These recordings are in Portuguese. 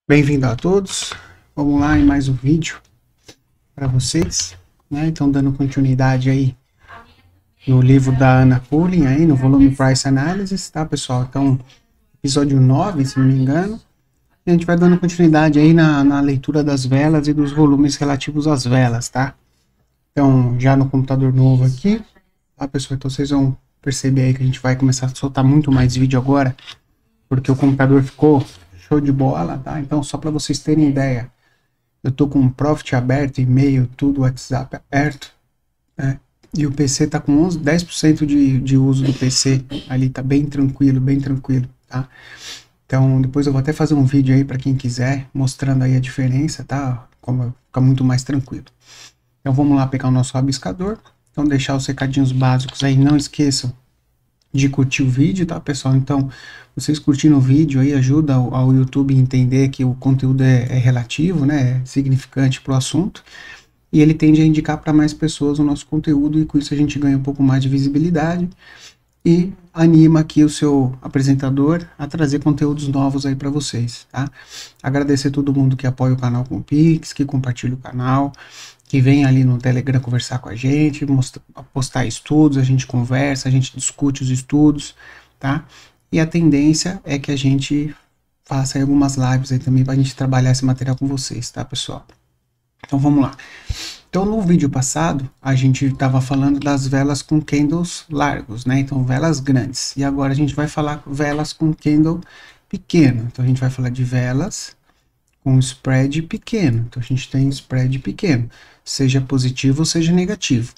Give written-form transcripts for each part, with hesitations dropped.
Bem-vindo a todos. Vamos lá em mais um vídeo para vocês, né? Então, dando continuidade aí no livro da Anna Pulling, aí no volume Price Analysis, tá, pessoal? Então, episódio 9, se não me engano. E a gente vai dando continuidade aí na leitura das velas e dos volumes relativos às velas, tá? Então, já no computador novo aqui, tá, pessoal? Então, vocês vão perceber aí que a gente vai começar a soltar muito mais vídeo agora, porque o computador ficou show de bola, tá? Então, só para vocês terem ideia, eu tô com o Profit aberto, e-mail, tudo, WhatsApp aberto, né? E o PC tá com 10% de uso do PC, ali tá bem tranquilo, tá? Então, depois eu vou até fazer um vídeo aí para quem quiser, mostrando aí a diferença, tá? Como fica muito mais tranquilo. Então, vamos lá pegar o nosso rabiscador. Então, deixar os recadinhos básicos aí, não esqueçam de curtir o vídeo, tá, pessoal? Então, vocês curtindo o vídeo aí ajuda ao YouTube a entender que o conteúdo é relativo, né, é significante para o assunto, e ele tende a indicar para mais pessoas o nosso conteúdo, e com isso a gente ganha um pouco mais de visibilidade e anima aqui o seu apresentador a trazer conteúdos novos aí para vocês, tá? Agradecer a todo mundo que apoia o canal com o Pix, que compartilha o canal, que vem ali no Telegram conversar com a gente, postar estudos, a gente conversa, a gente discute os estudos, tá? E a tendência é que a gente faça aí algumas lives aí também para a gente trabalhar esse material com vocês, tá, pessoal? Então vamos lá. Então no vídeo passado a gente estava falando das velas com candles largos, né? Então velas grandes. E agora a gente vai falar velas com candle pequeno. Então a gente vai falar de velas com spread pequeno. Então a gente tem spread pequeno, seja positivo ou seja negativo,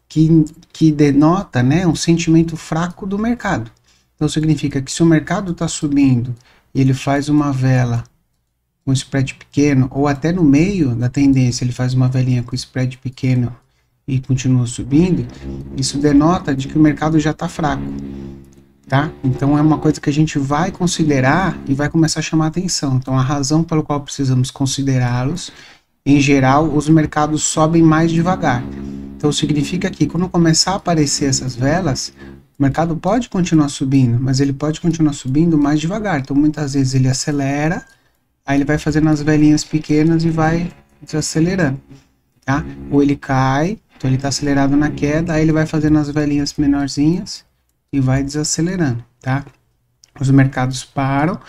que denota, né, um sentimento fraco do mercado. Então significa que se o mercado está subindo e ele faz uma vela com spread pequeno, ou até no meio da tendência ele faz uma velinha com spread pequeno e continua subindo, isso denota de que o mercado já está fraco, tá? Então é uma coisa que a gente vai considerar e vai começar a chamar atenção. Então a razão pela qual precisamos considerá-los, em geral, os mercados sobem mais devagar. Então significa que quando começar a aparecer essas velas, o mercado pode continuar subindo, mas ele pode continuar subindo mais devagar. Então muitas vezes ele acelera, aí ele vai fazendo as velinhas pequenas e vai desacelerando, tá? Ou ele cai, então ele está acelerado na queda, aí ele vai fazendo as velinhas menorzinhas e vai desacelerando, tá? Os mercados param,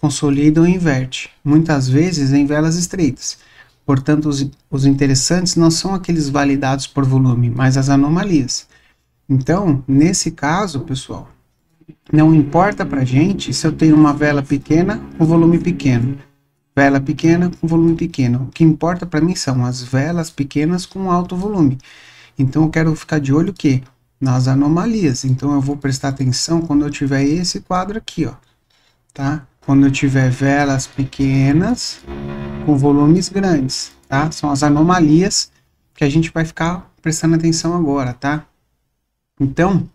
consolidam e invertem, muitas vezes em velas estreitas. Portanto, os interessantes não são aqueles validados por volume, mas as anomalias. Então, nesse caso, pessoal, não importa pra gente se eu tenho uma vela pequena com volume pequeno, vela pequena com volume pequeno. O que importa para mim são as velas pequenas com alto volume. Então eu quero ficar de olho que nas anomalias. Então eu vou prestar atenção quando eu tiver esse quadro aqui, ó, tá? Quando eu tiver velas pequenas com volumes grandes, tá? São as anomalias que a gente vai ficar prestando atenção agora, tá? Então,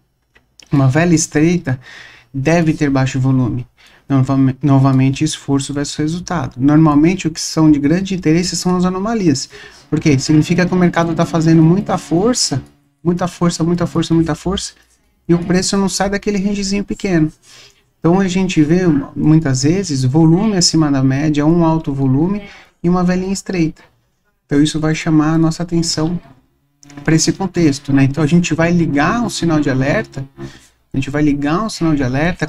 uma vela estreita deve ter baixo volume. Novamente, esforço versus resultado. Normalmente, o que são de grande interesse são as anomalias. Por quê? Significa que o mercado está fazendo muita força, e o preço não sai daquele rangezinho pequeno. Então, a gente vê, muitas vezes, volume acima da média, um alto volume e uma velinha estreita. Então, isso vai chamar a nossa atenção para esse contexto, né? Então, a gente vai ligar um sinal de alerta,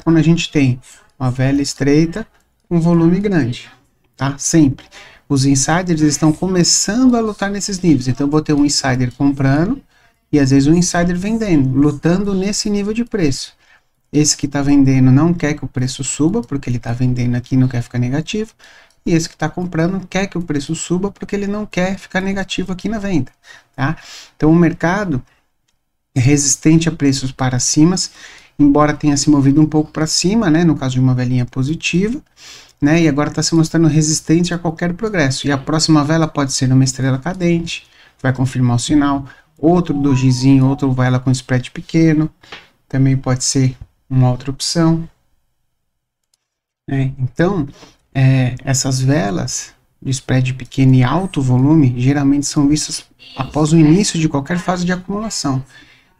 quando a gente tem uma vela estreita com volume grande, tá? Sempre. Os insiders estão começando a lutar nesses níveis. Então, eu vou ter um insider comprando e às vezes um insider vendendo, lutando nesse nível de preço. Esse que está vendendo não quer que o preço suba, porque ele está vendendo aqui e não quer ficar negativo. E esse que está comprando quer que o preço suba, porque ele não quer ficar negativo aqui na venda, tá? Então, o mercado é resistente a preços para cima, embora tenha se movido um pouco para cima, né, no caso de uma velinha positiva, né, e agora está se mostrando resistente a qualquer progresso. E a próxima vela pode ser uma estrela cadente, vai confirmar o sinal, outro dojizinho, outra vela com spread pequeno, também pode ser uma outra opção, né? Então, essas velas de spread pequeno e alto volume geralmente são vistas após o início de qualquer fase de acumulação.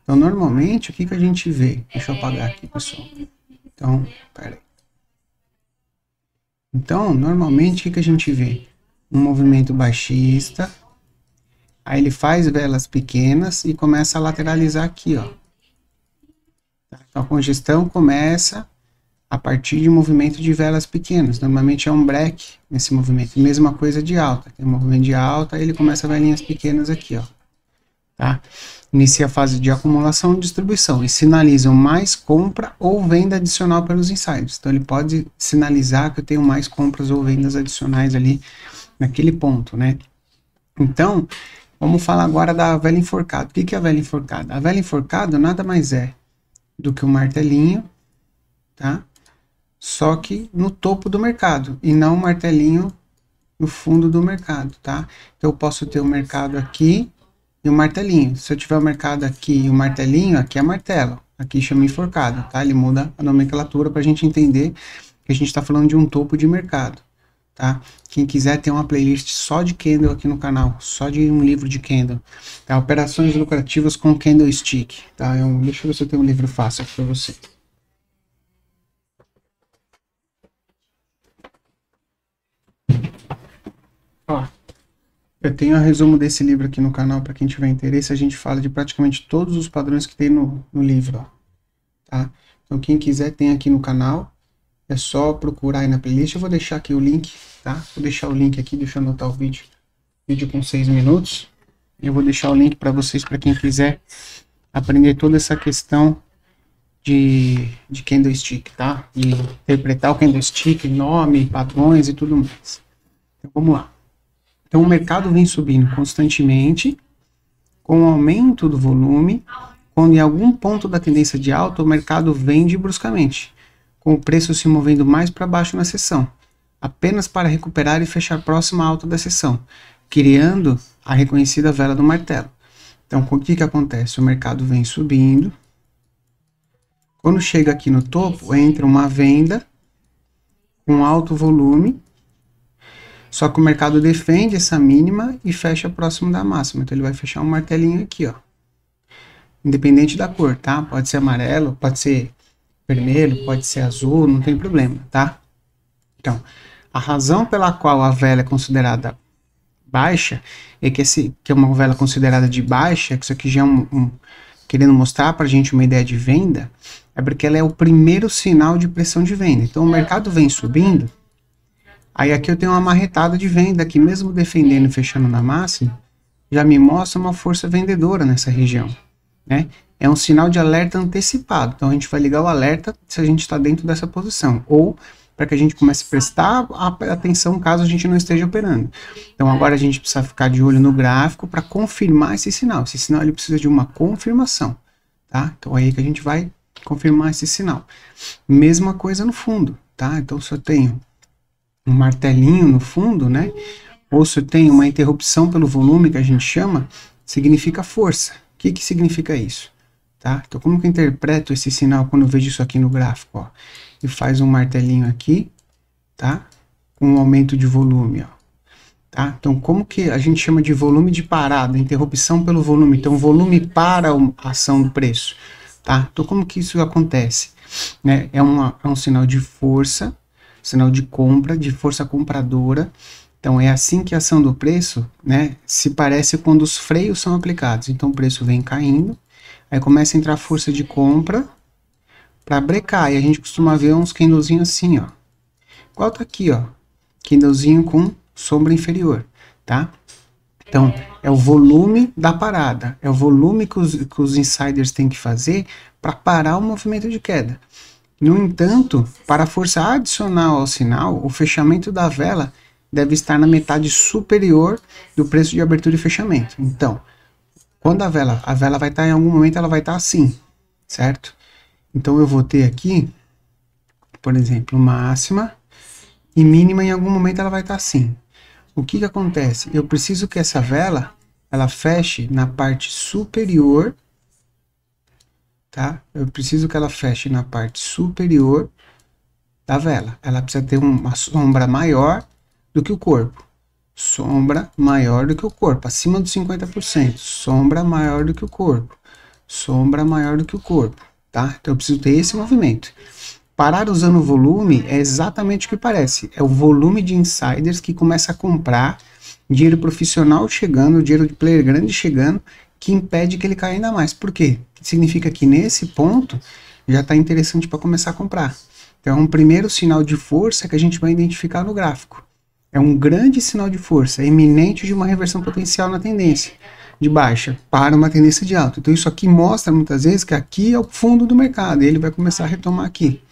Então, normalmente, o que a gente vê? Deixa eu apagar aqui, pessoal. Então, peraí. Então, normalmente, o que a gente vê? Um movimento baixista, aí ele faz velas pequenas e começa a lateralizar aqui, ó. Então, a congestão começa a partir de movimento de velas pequenas. Normalmente é um break nesse movimento. Mesma coisa de alta. Tem um movimento de alta, ele começa velinhas pequenas aqui, ó. Tá? Inicia a fase de acumulação e distribuição e sinalizam mais compra ou venda adicional pelos insiders. Então ele pode sinalizar que eu tenho mais compras ou vendas adicionais ali naquele ponto, né? Então, vamos falar agora da vela enforcada. O que é a vela enforcada? A vela enforcada nada mais é do que um martelinho, tá? Só que no topo do mercado e não um martelinho no fundo do mercado, tá? Então eu posso ter o mercado aqui e o martelinho. Se eu tiver o mercado aqui e o martelinho, aqui é martelo. Aqui chama enforcado, tá? Ele muda a nomenclatura para a gente entender que a gente está falando de um topo de mercado, tá? Quem quiser ter uma playlist só de candle aqui no canal, só de um livro de candle, tá? Operações lucrativas com candlestick, tá? Deixa eu ver se eu tenho um livro fácil aqui para você. Ó. Eu tenho o resumo desse livro aqui no canal, para quem tiver interesse, a gente fala de praticamente todos os padrões que tem no livro, ó, tá? Então quem quiser tem aqui no canal, é só procurar aí na playlist, eu vou deixar aqui o link, tá? Vou deixar o link aqui, deixa eu anotar o vídeo com 6 minutos, eu vou deixar o link para vocês, para quem quiser aprender toda essa questão de candlestick, tá? De interpretar o candlestick, nome, padrões e tudo mais. Então vamos lá. Então o mercado vem subindo constantemente, com o aumento do volume, quando em algum ponto da tendência de alta o mercado vende bruscamente, com o preço se movendo mais para baixo na sessão, apenas para recuperar e fechar próximo à alta da sessão, criando a reconhecida vela do martelo. Então o que acontece? O mercado vem subindo, quando chega aqui no topo, entra uma venda com alto volume, só que o mercado defende essa mínima e fecha próximo da máxima. Então ele vai fechar um martelinho aqui, ó. Independente da cor, tá? Pode ser amarelo, pode ser vermelho, pode ser azul, não tem problema, tá? Então, a razão pela qual a vela é considerada baixa é que é uma vela considerada de baixa, que isso aqui já é querendo mostrar pra gente uma ideia de venda, é porque ela é o primeiro sinal de pressão de venda. Então o mercado vem subindo. Aí aqui eu tenho uma marretada de venda que mesmo defendendo e fechando na máxima, já me mostra uma força vendedora nessa região, né? É um sinal de alerta antecipado. Então a gente vai ligar o alerta se a gente está dentro dessa posição, ou para que a gente comece a prestar atenção caso a gente não esteja operando. Então agora a gente precisa ficar de olho no gráfico para confirmar esse sinal. Esse sinal ele precisa de uma confirmação, tá? Então é aí que a gente vai confirmar esse sinal. Mesma coisa no fundo, tá? Então se eu tenho um martelinho no fundo, né? Ou se eu tenho uma interrupção pelo volume, que a gente chama, significa força. O que significa isso? Tá? Então, como que eu interpreto esse sinal quando eu vejo isso aqui no gráfico? Ó? E faz um martelinho aqui, tá? Com um aumento de volume, ó. Tá? Então, como que a gente chama de volume de parada, interrupção pelo volume? Então, volume para a ação do preço, tá? Então, como que isso acontece? Né? É um sinal de força, sinal de compra, de força compradora. Então é assim que a ação do preço, né, se parece quando os freios são aplicados. Então o preço vem caindo, aí começa a entrar força de compra para brecar, e a gente costuma ver uns candlezinhos assim, ó. Igual tá aqui, ó, candlezinho com sombra inferior, tá? Então é o volume da parada, é o volume que os insiders têm que fazer para parar o movimento de queda. No entanto, para a força adicional ao sinal, o fechamento da vela deve estar na metade superior do preço de abertura e fechamento. Então, quando a vela vai estar em algum momento, ela vai estar assim, certo? Então eu vou ter aqui, por exemplo, máxima e mínima, em algum momento ela vai estar assim. O que acontece? Eu preciso que essa vela, ela feche na parte superior, tá? Eu preciso que ela feche na parte superior da vela. Ela precisa ter uma sombra maior do que o corpo. Sombra maior do que o corpo, acima dos 50%. Sombra maior do que o corpo. Sombra maior do que o corpo, tá? Então eu preciso ter esse movimento. parar usando volume é exatamente o que parece. É o volume de insiders que começa a comprar, dinheiro profissional chegando, dinheiro de player grande chegando, que impede que ele caia ainda mais. Por quê? Significa que nesse ponto já está interessante para começar a comprar. Então é um primeiro sinal de força que a gente vai identificar no gráfico. É um grande sinal de força, iminente de uma reversão potencial na tendência de baixa para uma tendência de alta. Então isso aqui mostra muitas vezes que aqui é o fundo do mercado e ele vai começar a retomar aqui.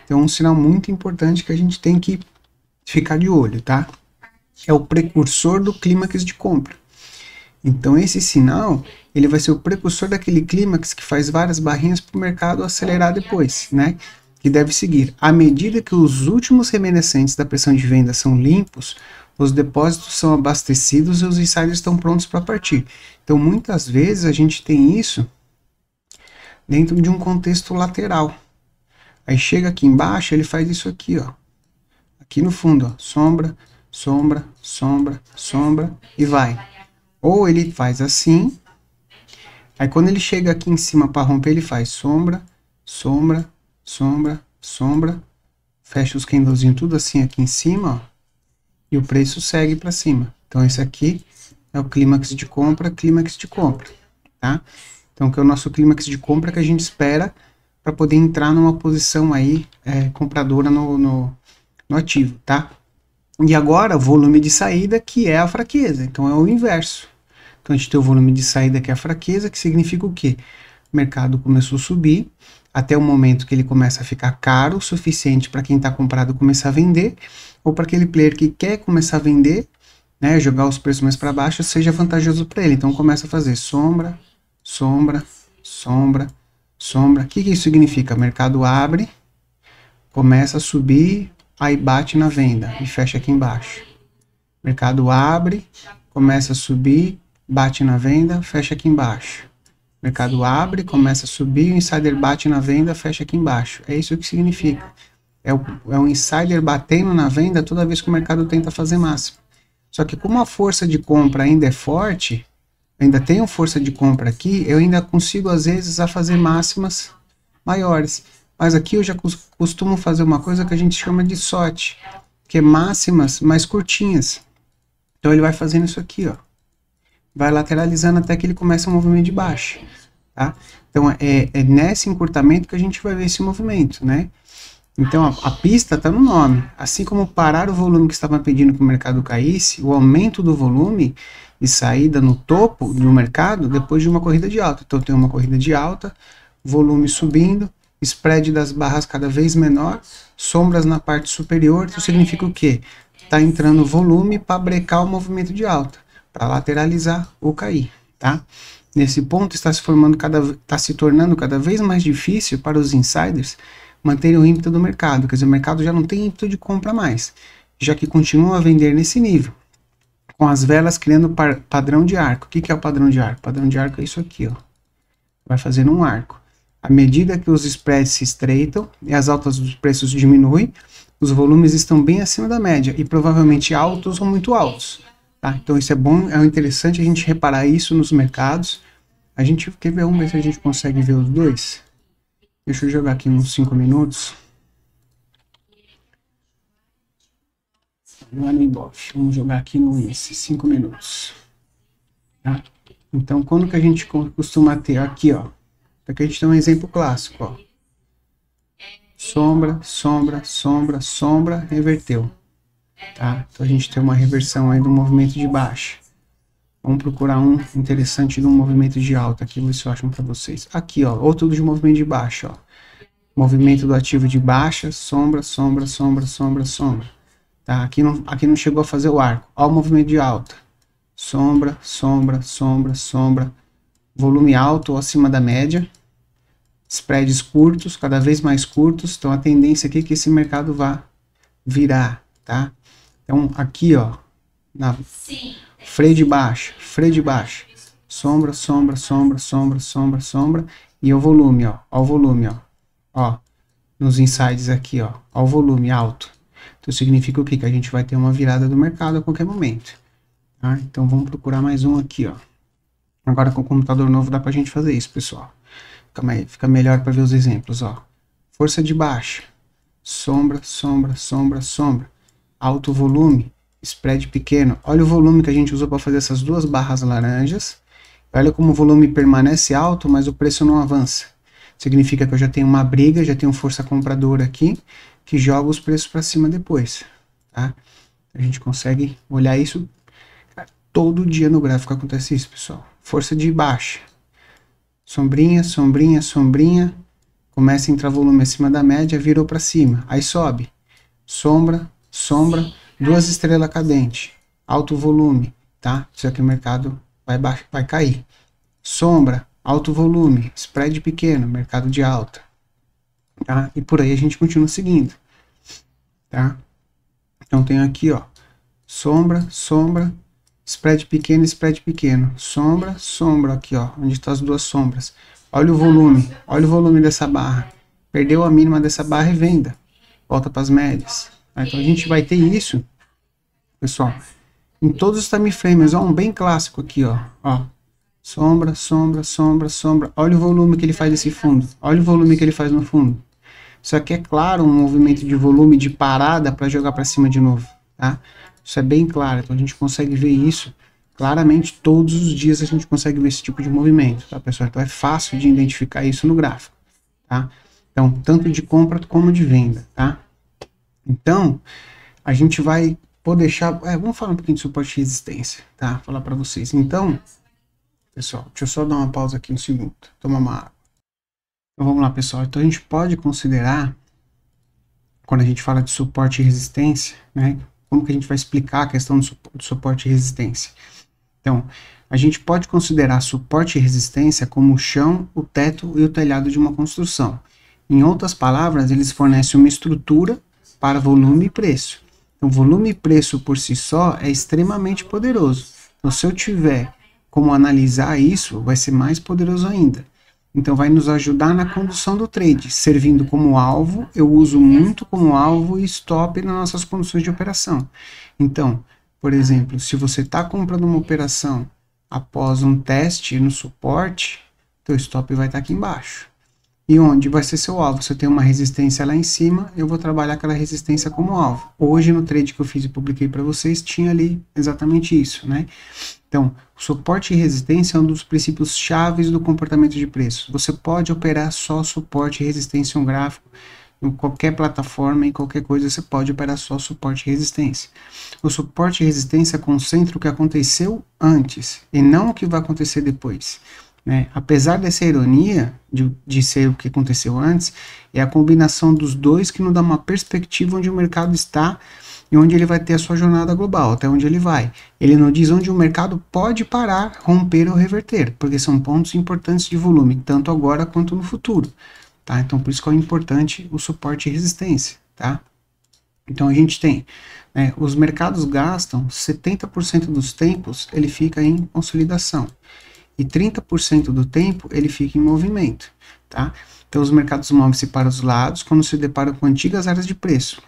Então é um sinal muito importante que a gente tem que ficar de olho, tá? É o precursor do clímax de compra. Então esse sinal, ele vai ser o precursor daquele clímax que faz várias barrinhas para o mercado acelerar depois, né? Que deve seguir. À medida que os últimos remanescentes da pressão de venda são limpos, os depósitos são abastecidos e os insiders estão prontos para partir. Então muitas vezes a gente tem isso dentro de um contexto lateral. Aí chega aqui embaixo, ele faz isso aqui, ó. Aqui no fundo, ó, sombra, sombra, sombra, sombra e vai. Ou ele faz assim, aí quando ele chega aqui em cima para romper, ele faz sombra, sombra, sombra, sombra, fecha os candlezinhos tudo assim aqui em cima, ó, e o preço segue para cima. Então esse aqui é o clímax de compra, tá? Então que é o nosso clímax de compra que a gente espera para poder entrar numa posição aí compradora no ativo, tá? E agora, o volume de saída, que é a fraqueza. Então, é o inverso. Então, a gente tem o volume de saída, que é a fraqueza, que significa o quê? O mercado começou a subir, até o momento que ele começa a ficar caro o suficiente para quem está comprado começar a vender, ou para aquele player que quer começar a vender, né, jogar os preços mais para baixo, seja vantajoso para ele. Então, começa a fazer sombra, sombra, sombra, sombra. O que isso significa? O mercado abre, começa a subir, aí bate na venda e fecha aqui embaixo. Mercado abre, começa a subir, bate na venda, fecha aqui embaixo. Mercado abre, começa a subir, o insider bate na venda, fecha aqui embaixo. É isso que significa. É o insider batendo na venda toda vez que o mercado tenta fazer máximo. Só que como a força de compra ainda é forte, ainda tenho força de compra aqui, eu ainda consigo às vezes a fazer máximas maiores. Mas aqui eu já costumo fazer uma coisa que a gente chama de SOT, que é máximas mais curtinhas. Então ele vai fazendo isso aqui, ó. Vai lateralizando até que ele começa um movimento de baixa, tá? Então é nesse encurtamento que a gente vai ver esse movimento, né? Então a pista está no nome. Assim como parar o volume que estava pedindo que o mercado caísse, o aumento do volume de saída no topo do mercado depois de uma corrida de alta. Então tem uma corrida de alta, volume subindo, spread das barras cada vez menor, sombras na parte superior. Isso significa o quê? Está entrando volume para brecar o movimento de alta, para lateralizar ou cair, tá? Nesse ponto está se tornando cada vez mais difícil para os insiders manterem o ímpeto do mercado, quer dizer, o mercado já não tem ímpeto de compra mais, já que continuam a vender nesse nível, com as velas criando padrão de arco. O que é o padrão de arco? O padrão de arco é isso aqui, ó. Vai fazendo um arco. À medida que os spreads se estreitam e as altas dos preços diminuem, os volumes estão bem acima da média e provavelmente altos ou muito altos. Tá? Então isso é bom, é interessante a gente reparar isso nos mercados. A gente quer ver, vamos ver se a gente consegue ver os dois. Deixa eu jogar aqui uns 5 minutos. Não é no Ibof, vamos jogar aqui no índice, 5 minutos. Tá? Então quando que a gente costuma ter aqui, ó. Aqui a gente tem um exemplo clássico, ó. Sombra, sombra, sombra, sombra, reverteu. Tá? Então a gente tem uma reversão aí do movimento de baixa. Vamos procurar um interessante de um movimento de alta aqui, ver se eu acho para vocês. Aqui, ó, outro de movimento de baixa, ó. Movimento do ativo de baixa, sombra, sombra, sombra, sombra, sombra. Tá? Aqui não chegou a fazer o arco. Ó o movimento de alta. Sombra, sombra, sombra, sombra. Volume alto ou acima da média. Spreads curtos, cada vez mais curtos. Então a tendência aqui é que esse mercado vá virar, tá? Então aqui, ó, na freio de baixa, sombra, sombra, sombra, sombra, sombra, sombra, e o volume, ó, o volume, ó, nos insights aqui, ó, o volume alto. Então significa o quê? Que a gente vai ter uma virada do mercado a qualquer momento, tá? Então vamos procurar mais um aqui, ó. Agora com o computador novo dá pra gente fazer isso, pessoal. Fica melhor para ver os exemplos, ó. Força de baixa, sombra, sombra, sombra, sombra. Alto volume, spread pequeno. Olha o volume que a gente usou para fazer essas duas barras laranjas. Olha como o volume permanece alto, mas o preço não avança. Significa que eu já tenho uma briga, já tenho força compradora aqui, que joga os preços para cima depois. Tá? A gente consegue olhar isso todo dia no gráfico, acontece isso, pessoal. Força de baixa. Sombrinha, sombrinha, sombrinha. Começa a entrar volume acima da média, virou para cima. Aí sobe. Sombra, sombra, duas estrelas cadentes. Alto volume, tá? Isso aqui o mercado vai cair. Sombra, alto volume, spread pequeno, mercado de alta. Tá? E por aí a gente continua seguindo. Tá? Então tem aqui, ó. Sombra, sombra, spread pequeno. Sombra, sombra, aqui, ó. Onde estão as duas sombras. Olha o volume dessa barra. Perdeu a mínima dessa barra e venda. Volta para as médias. Então a gente vai ter isso, pessoal, em todos os time frames. Ó, um bem clássico aqui, ó. Sombra, sombra, sombra, sombra. Olha o volume que ele faz nesse fundo. Olha o volume que ele faz no fundo. Isso aqui é claro, um movimento de volume de parada para jogar para cima de novo, tá? Isso é bem claro. Então a gente consegue ver isso claramente todos os dias. A gente consegue ver esse tipo de movimento, tá, pessoal? Então é fácil de identificar isso no gráfico, tá? Então tanto de compra como de venda, tá? Então a gente vai poder deixar, vamos falar um pouquinho de suporte e resistência, tá? Falar para vocês. Então, pessoal, deixa eu só dar uma pausa aqui um segundo, tomar uma água. Então vamos lá, pessoal. Então a gente pode considerar, quando a gente fala de suporte e resistência, né? Como que a gente vai explicar a questão do suporte e resistência? Então, a gente pode considerar suporte e resistência como o chão, o teto e o telhado de uma construção. Em outras palavras, eles fornecem uma estrutura para volume e preço. Então, volume e preço por si só é extremamente poderoso. Então, se eu tiver como analisar isso, vai ser mais poderoso ainda. Então, vai nos ajudar na condução do trade, servindo como alvo. Eu uso muito como alvo e stop nas nossas condições de operação. Então, por exemplo, se você está comprando uma operação após um teste no suporte, teu stop vai estar aqui embaixo. E onde vai ser seu alvo? Se eu tenho uma resistência lá em cima, eu vou trabalhar aquela resistência como alvo. Hoje, no trade que eu fiz e publiquei para vocês, tinha ali exatamente isso, né? Então, suporte e resistência é um dos princípios chaves do comportamento de preço. Você pode operar só suporte e resistência em um gráfico, em qualquer plataforma, em qualquer coisa, você pode operar só suporte e resistência. O suporte e resistência concentra o que aconteceu antes e não o que vai acontecer depois. Né? Apesar dessa ironia de ser o que aconteceu antes, é a combinação dos dois que nos dá uma perspectiva onde o mercado está e onde ele vai ter a sua jornada global, até onde ele vai. Ele não diz onde o mercado pode parar, romper ou reverter, porque são pontos importantes de volume, tanto agora quanto no futuro. Tá? Então, por isso que é importante o suporte e resistência. Tá? Então, a gente tem, né, os mercados gastam 70% dos tempos, ele fica em consolidação. E 30% do tempo ele fica em movimento, tá? Então os mercados movem-se para os lados quando se deparam com antigas áreas de preço,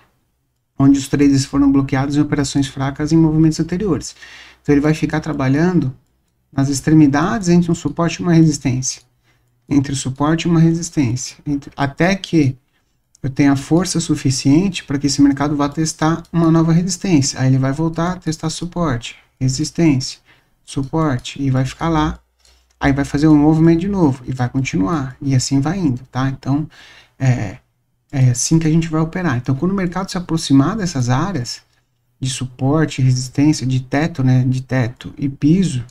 onde os traders foram bloqueados em operações fracas em movimentos anteriores. Então ele vai ficar trabalhando nas extremidades entre um suporte e uma resistência, entre o suporte e uma resistência, até que eu tenha força suficiente para que esse mercado vá testar uma nova resistência. Aí ele vai voltar a testar suporte, resistência, suporte, e vai ficar lá. Aí vai fazer um movimento de novo e vai continuar, e assim vai indo, tá? Então, é assim que a gente vai operar. Então, quando o mercado se aproximar dessas áreas de suporte, resistência, de teto, né, de teto e piso,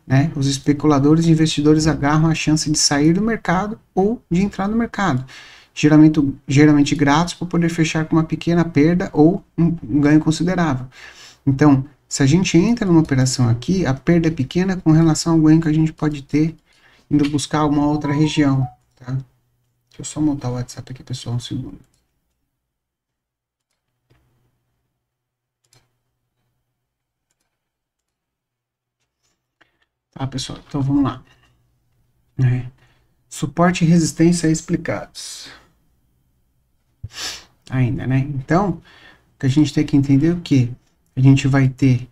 né, os especuladores e investidores agarram a chance de sair do mercado ou de entrar no mercado, geralmente gratos para poder fechar com uma pequena perda ou um ganho considerável. Então, se a gente entra numa operação aqui, a perda é pequena com relação ao ganho que a gente pode ter indo buscar uma outra região, tá? Deixa eu só montar o WhatsApp aqui, pessoal, um segundo. Tá, pessoal? Então vamos lá. Suporte e resistência explicados. Ainda, né? Então, o que a gente tem que entender é o que? A gente vai ter,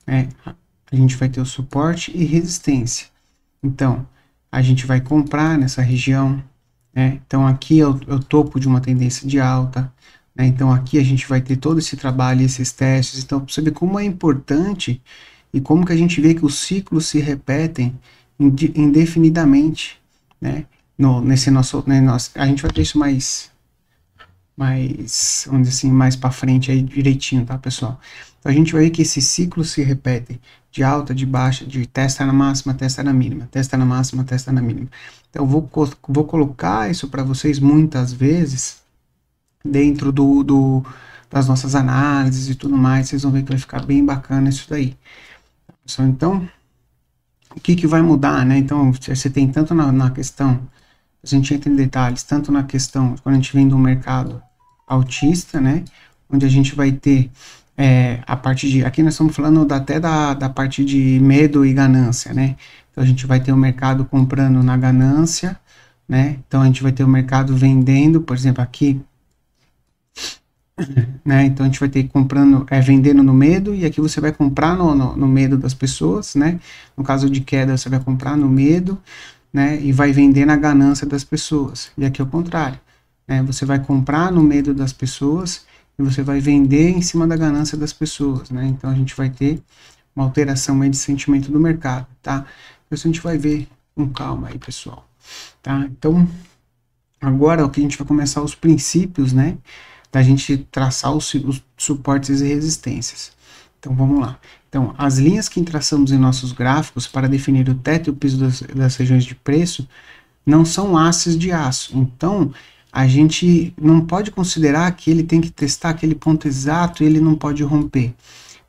a gente vai ter o suporte e resistência. Então, a gente vai comprar nessa região, né? Então aqui é o topo de uma tendência de alta, né? Então aqui a gente vai ter todo esse trabalho, esses testes. Então você vê como é importante e como que a gente vê que os ciclos se repetem indefinidamente, né? Nesse nosso, né, a gente vai ter isso mais, vamos dizer assim, mais para frente aí direitinho, tá, pessoal? Então a gente vai ver que esses ciclos se repetem de alta, de baixa, de testa na máxima, testa na mínima, testa na máxima, testa na mínima. Então eu vou colocar isso para vocês muitas vezes dentro das nossas análises e tudo mais. Vocês vão ver que vai ficar bem bacana isso daí. Então, o que vai mudar, né? Então, você tem tanto na questão, a gente entra em detalhes, tanto na questão, quando a gente vem do mercado altista, né? Onde a gente vai ter a parte de, aqui nós estamos falando até da parte de medo e ganância, né? Então, a gente vai ter o mercado comprando na ganância, né? Então, a gente vai ter o mercado vendendo, por exemplo, aqui, né? Então a gente vai ter comprando, vendendo no medo, e aqui você vai comprar no medo das pessoas, né? No caso de queda, você vai comprar no medo, né? E vai vender na ganância das pessoas. E aqui é o contrário, né? Você vai comprar no medo das pessoas e você vai vender em cima da ganância das pessoas, né? Então a gente vai ter uma alteração aí de sentimento do mercado, tá? Isso a gente vai ver com calma aí, pessoal, tá? Então agora o que a gente vai começar os princípios, né? Da gente traçar os suportes e resistências. Então vamos lá. Então as linhas que traçamos em nossos gráficos para definir o teto e o piso das regiões de preço não são hastes de aço. Então a gente não pode considerar que ele tem que testar aquele ponto exato e ele não pode romper.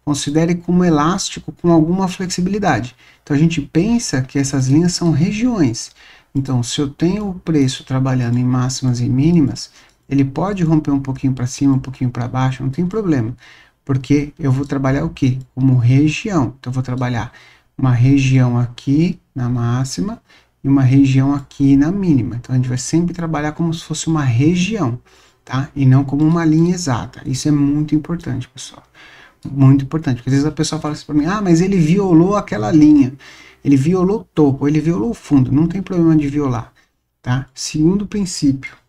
Considere como elástico com alguma flexibilidade. Então a gente pensa que essas linhas são regiões. Então se eu tenho o preço trabalhando em máximas e mínimas, ele pode romper um pouquinho para cima, um pouquinho para baixo, não tem problema, porque eu vou trabalhar o quê? Como região. Então eu vou trabalhar uma região aqui na máxima e uma região aqui na mínima. Então a gente vai sempre trabalhar como se fosse uma região, tá? E não como uma linha exata. Isso é muito importante, pessoal. Muito importante, porque às vezes a pessoa fala assim para mim, mas ele violou aquela linha, ele violou o topo, ele violou o fundo. Não tem problema de violar, tá? Segundo princípio.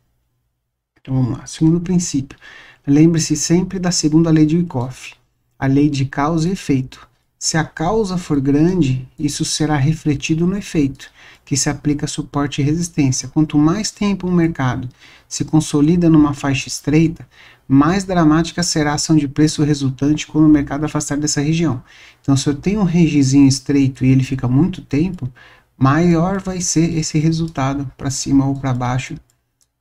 Então vamos lá, segundo princípio, lembre-se sempre da segunda lei de Wyckoff, a lei de causa e efeito. Se a causa for grande, isso será refletido no efeito, que se aplica a suporte e resistência. Quanto mais tempo o mercado se consolida numa faixa estreita, mais dramática será a ação de preço resultante quando o mercado afastar dessa região. Então se eu tenho um rangezinho estreito e ele fica muito tempo, maior vai ser esse resultado para cima ou para baixo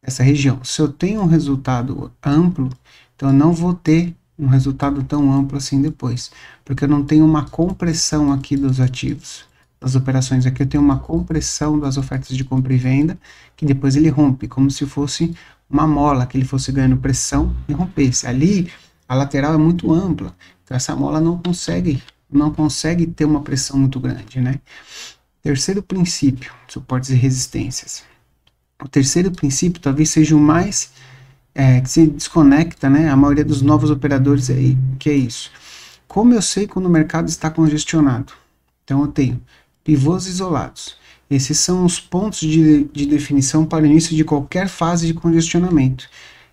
essa região. Se eu tenho um resultado amplo, então eu não vou ter um resultado tão amplo assim depois, porque eu não tenho uma compressão aqui dos ativos, das operações. Aqui eu tenho uma compressão das ofertas de compra e venda, que depois ele rompe, como se fosse uma mola, que ele fosse ganhando pressão e rompesse. Ali, a lateral é muito ampla, então essa mola não consegue ter uma pressão muito grande, né? Terceiro princípio, suportes e resistências. O terceiro princípio talvez seja o mais que se desconecta, né? A maioria dos novos operadores que é isso. Como eu sei quando o mercado está congestionado? Então eu tenho pivôs isolados. Esses são os pontos de definição para o início de qualquer fase de congestionamento.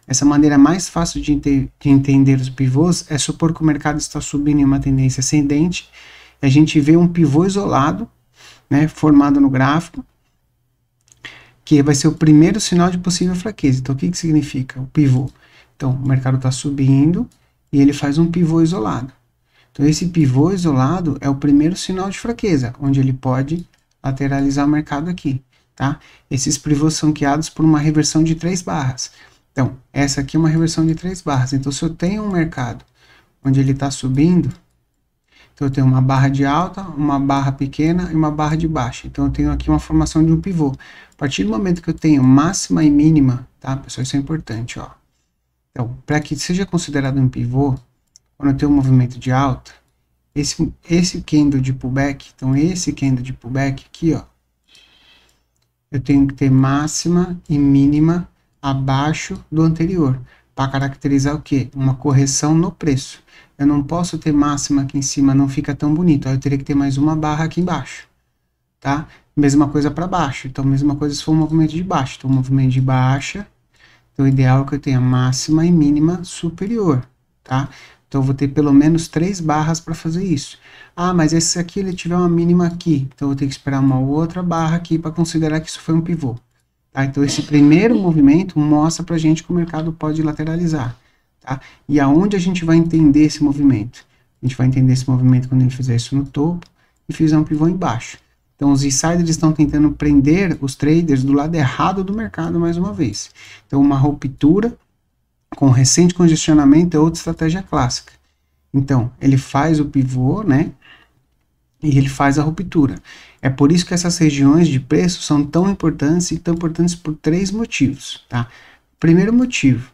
Essa maneira mais fácil de entender os pivôs é supor que o mercado está subindo em uma tendência ascendente. A gente vê um pivô isolado, né, formado no gráfico, que vai ser o primeiro sinal de possível fraqueza. Então, o que significa o pivô? Então, o mercado está subindo e ele faz um pivô isolado. Então, esse pivô isolado é o primeiro sinal de fraqueza, onde ele pode lateralizar o mercado aqui, tá? Esses pivôs são guiados por uma reversão de 3 barras. Então, essa aqui é uma reversão de 3 barras. Então, se eu tenho um mercado onde ele está subindo, então eu tenho uma barra de alta, uma barra pequena e uma barra de baixa. Então eu tenho aqui uma formação de um pivô. A partir do momento que eu tenho máxima e mínima, tá, pessoal, isso é importante, ó. Então, para que seja considerado um pivô, quando eu tenho um movimento de alta, esse candle de pullback, então esse candle de pullback aqui, ó, eu tenho que ter máxima e mínima abaixo do anterior, para caracterizar o quê? Uma correção no preço. Eu não posso ter máxima aqui em cima, não fica tão bonito. Aí eu teria que ter mais uma barra aqui embaixo, tá? Mesma coisa para baixo. Então, mesma coisa se for um movimento de baixo. Então, movimento de baixa, Então, o ideal é que eu tenha máxima e mínima superior, tá? Então, eu vou ter pelo menos 3 barras para fazer isso. Ah, mas esse aqui, ele tiver uma mínima aqui, então eu vou ter que esperar uma outra barra aqui para considerar que isso foi um pivô. Tá? Então, esse primeiro movimento mostra para a gente que o mercado pode lateralizar. Tá? E aonde a gente vai entender esse movimento? A gente vai entender esse movimento quando ele fizer isso no topo e fizer um pivô embaixo. Então, os insiders estão tentando prender os traders do lado errado do mercado mais uma vez. Então, uma ruptura com recente congestionamento é outra estratégia clássica. Então, ele faz o pivô, né? E ele faz a ruptura. É por isso que essas regiões de preço são tão importantes e tão importantes por 3 motivos, tá? Primeiro motivo,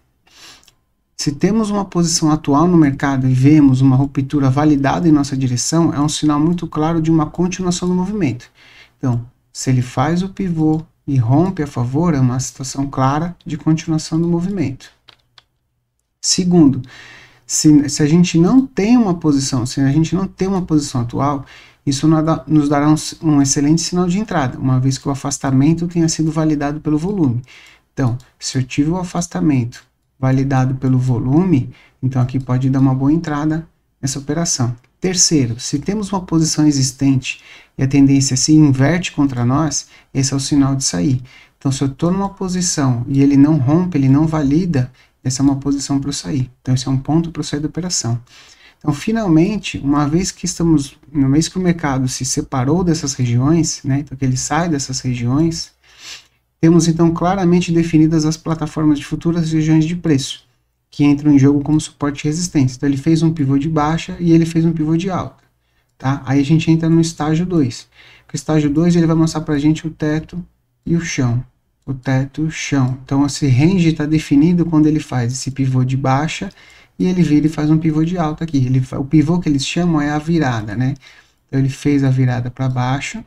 se temos uma posição atual no mercado e vemos uma ruptura validada em nossa direção, é um sinal muito claro de uma continuação do movimento. Então, se ele faz o pivô e rompe a favor, é uma situação clara de continuação do movimento. Segundo, se a gente não tem uma posição, se a gente não tem uma posição atual, isso nos dará um excelente sinal de entrada, uma vez que o afastamento tenha sido validado pelo volume. Então, se eu tive o afastamento validado pelo volume, então aqui pode dar uma boa entrada nessa operação. Terceiro, se temos uma posição existente e a tendência se inverte contra nós, esse é o sinal de sair. Então, se eu estou numa posição e ele não rompe, ele não valida, essa é uma posição para eu sair. Então, esse é um ponto para eu sair da operação. Então, finalmente, uma vez que o mercado se separou dessas regiões, né, então que ele sai dessas regiões, temos então claramente definidas as plataformas de futuras regiões de preço, que entram em jogo como suporte e resistência. Então, ele fez um pivô de baixa e ele fez um pivô de alta. Tá? Aí a gente entra no estágio 2. O estágio 2 ele vai mostrar para a gente o teto e o chão. O teto e o chão. Então, esse range está definido quando ele faz esse pivô de baixa e ele vira e faz um pivô de alta aqui. O pivô que eles chamam é a virada, né? Então, ele fez a virada para baixo.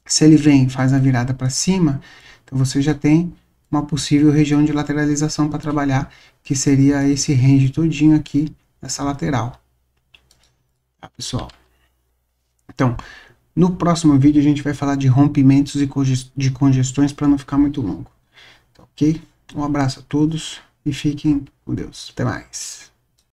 Se ele vem e faz a virada para cima, então você já tem uma possível região de lateralização para trabalhar, que seria esse range todinho aqui, essa lateral. Tá, pessoal? Então, no próximo vídeo a gente vai falar de rompimentos e de congestões para não ficar muito longo. Tá, ok? Um abraço a todos e fiquem com Deus. Até mais.